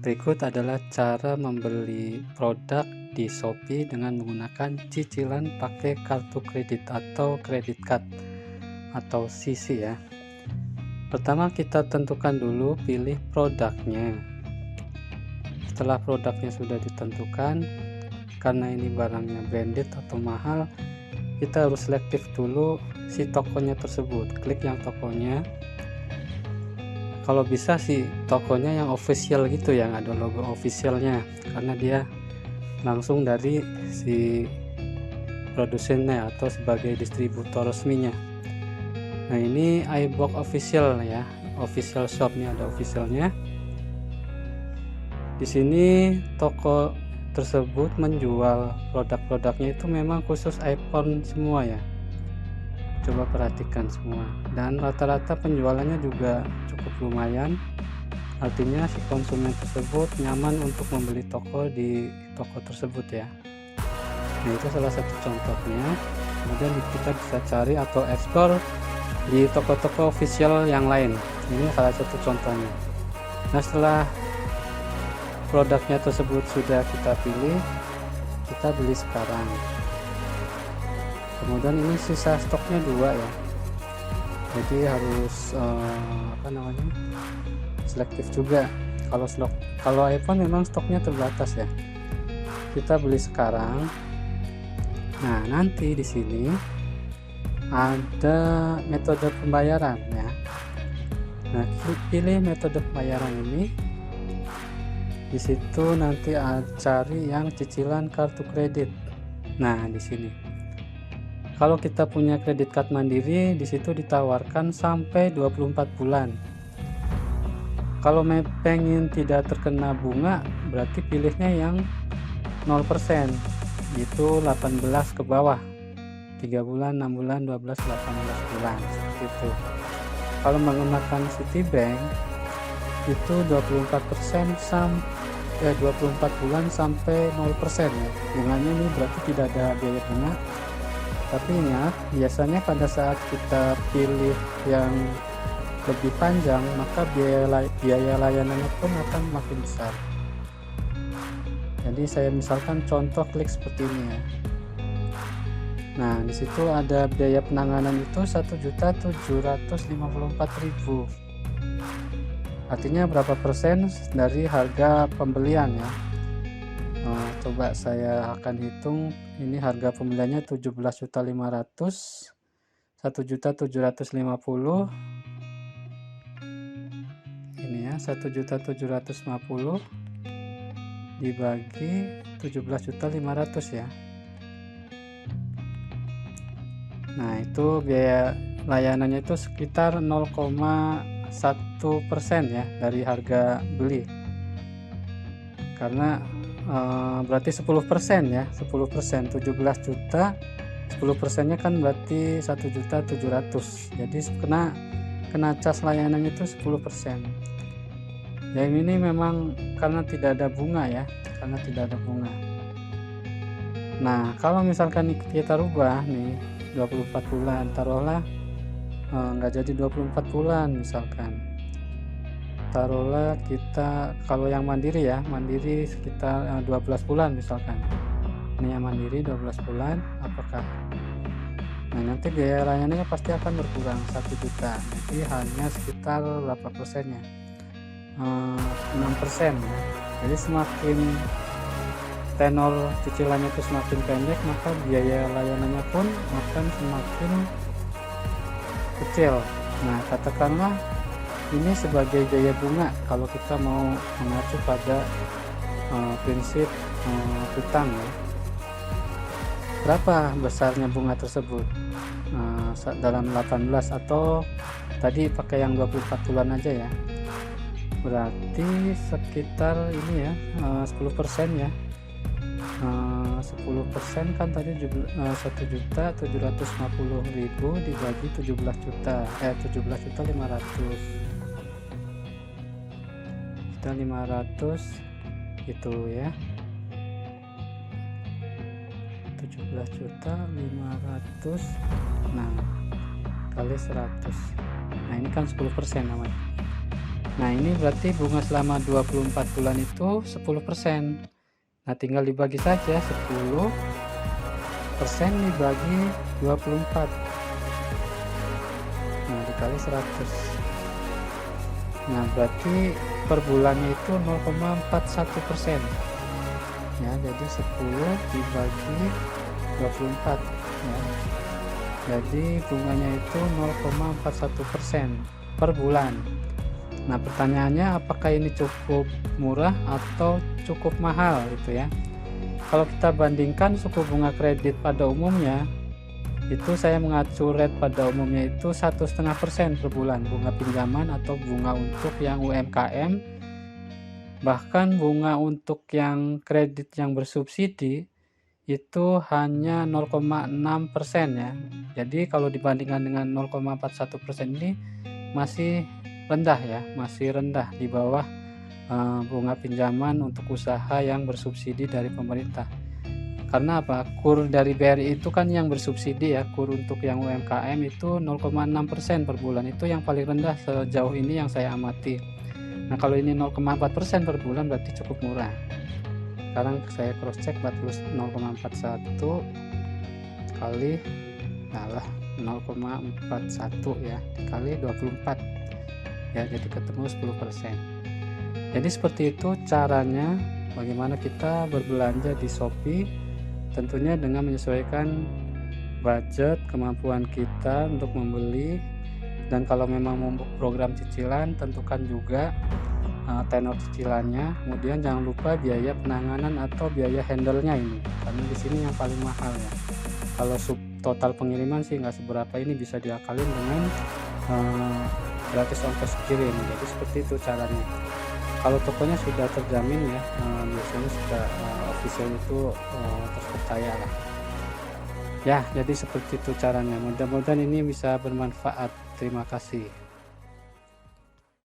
Berikut adalah cara membeli produk di Shopee dengan menggunakan cicilan pakai kartu kredit atau credit card atau CC ya. Pertama kita tentukan dulu pilih produknya. Setelah produknya sudah ditentukan, karena ini barangnya branded atau mahal, kita harus selektif dulu si tokonya tersebut. Klik yang tokonya. Kalau bisa sih tokonya yang official gitu, yang ada logo officialnya, karena dia langsung dari si produsennya atau sebagai distributor resminya. Nah ini iBox official ya, official shop nih, ada officialnya. Di sini toko tersebut menjual produk-produknya itu memang khusus iPhone semua ya. Coba perhatikan semua, dan rata-rata penjualannya juga cukup lumayan, artinya si konsumen tersebut nyaman untuk membeli di toko tersebut ya. Nah itu salah satu contohnya. Kemudian kita bisa cari atau explore di toko-toko official yang lain. Ini salah satu contohnya. Nah setelah produknya tersebut sudah kita pilih, kita beli sekarang. Kemudian ini sisa stoknya 2 ya, jadi harus selektif juga. Kalau iPhone memang stoknya terbatas ya, kita beli sekarang. Nah nanti di sini ada metode pembayaran ya. Nah pilih metode pembayaran ini. Di situ nanti cari yang cicilan kartu kredit. Nah di sini kalau kita punya kredit card Mandiri, di situ ditawarkan sampai 24 bulan. Kalau pengen tidak terkena bunga, berarti pilihnya yang 0%, itu 18 ke bawah. 3 bulan, 6 bulan, 12, 18 bulan, seperti itu. Kalau menggunakan Citibank, itu 24 bulan sampai 0% ya. Bunganya ini berarti tidak ada biaya bunga. Tapi ingat, biasanya pada saat kita pilih yang lebih panjang, maka biaya layanannya pun akan makin besar. Jadi saya misalkan contoh klik seperti ini ya. Nah di situ ada biaya penanganan itu 1.754.000. Artinya berapa persen dari harga pembelian ya. Coba saya akan hitung, ini harga pembeliannya 17.500.000, 1.750.000 ini ya, 1.750.000 dibagi 17.500.000 ya. Nah itu biaya layanannya itu sekitar 0,1% ya dari harga beli, karena berarti 10% ya, 10%, 17 juta, 10%-nya kan berarti 1.700.000, jadi kena cas layanannya itu 10%. Yang ini memang karena tidak ada bunga ya, karena tidak ada bunga. Nah kalau misalkan kita rubah nih 24 bulan, taruhlah nggak jadi 24 bulan misalkan, taruhlah kita, kalau yang mandiri ya, mandiri sekitar 12 bulan misalkan, ini yang mandiri 12 bulan, apakah nanti biaya layanannya pasti akan berkurang 1 juta, jadi hanya sekitar berapa persennya, 6% ya. Jadi semakin tenor cicilannya itu semakin pendek, maka biaya layanannya pun akan semakin kecil. Nah katakanlah ini sebagai biaya bunga kalau kita mau mengacu pada prinsip hutang ya. Berapa besarnya bunga tersebut dalam 18, atau tadi pakai yang 24 bulan aja ya, berarti sekitar ini ya 10% ya. 10% kan tadi 1.750.000 dibagi 17.500 gitu ya, 17.500, nah kali 100, nah ini kan 10% namanya. Nah, ini berarti bunga selama 24 bulan itu 10%. Nah, tinggal dibagi saja, 10% dibagi 24. Nah, dikali 100. Nah, berarti per bulannya itu 0,41%. Ya, jadi 10 dibagi 24 ya. Jadi bunganya itu 0,41% per bulan. Nah, pertanyaannya apakah ini cukup murah atau cukup mahal gitu ya. Kalau kita bandingkan suku bunga kredit pada umumnya, itu saya mengacu rate pada umumnya itu 1,5% per bulan bunga pinjaman atau bunga untuk yang UMKM. Bahkan bunga untuk yang kredit yang bersubsidi itu hanya 0,6% ya. Jadi kalau dibandingkan dengan 0,41% ini masih rendah ya, masih rendah di bawah bunga pinjaman untuk usaha yang bersubsidi dari pemerintah. Karena apa? Kur dari BRI itu kan yang bersubsidi ya, kur untuk yang UMKM itu 0,6% per bulan, itu yang paling rendah sejauh ini yang saya amati. Nah, kalau ini 0,4% per bulan berarti cukup murah. Sekarang saya cross check 0,41 kali 0,41 ya dikali 24 ya, jadi ketemu 10%. Jadi seperti itu caranya bagaimana kita berbelanja di Shopee, tentunya dengan menyesuaikan budget kemampuan kita untuk membeli. Dan kalau memang mau program cicilan, tentukan juga tenor cicilannya. Kemudian jangan lupa biaya penanganan atau biaya handle-nya ini, karena di sini yang paling mahal ya. Kalau total pengiriman sih nggak seberapa, ini bisa diakalin dengan gratis ongkos kirim. Jadi seperti itu caranya. Kalau tokonya sudah terjamin ya, biasanya sudah official itu terpercaya lah ya. Jadi seperti itu caranya. Mudah-mudahan ini bisa bermanfaat. Terima kasih.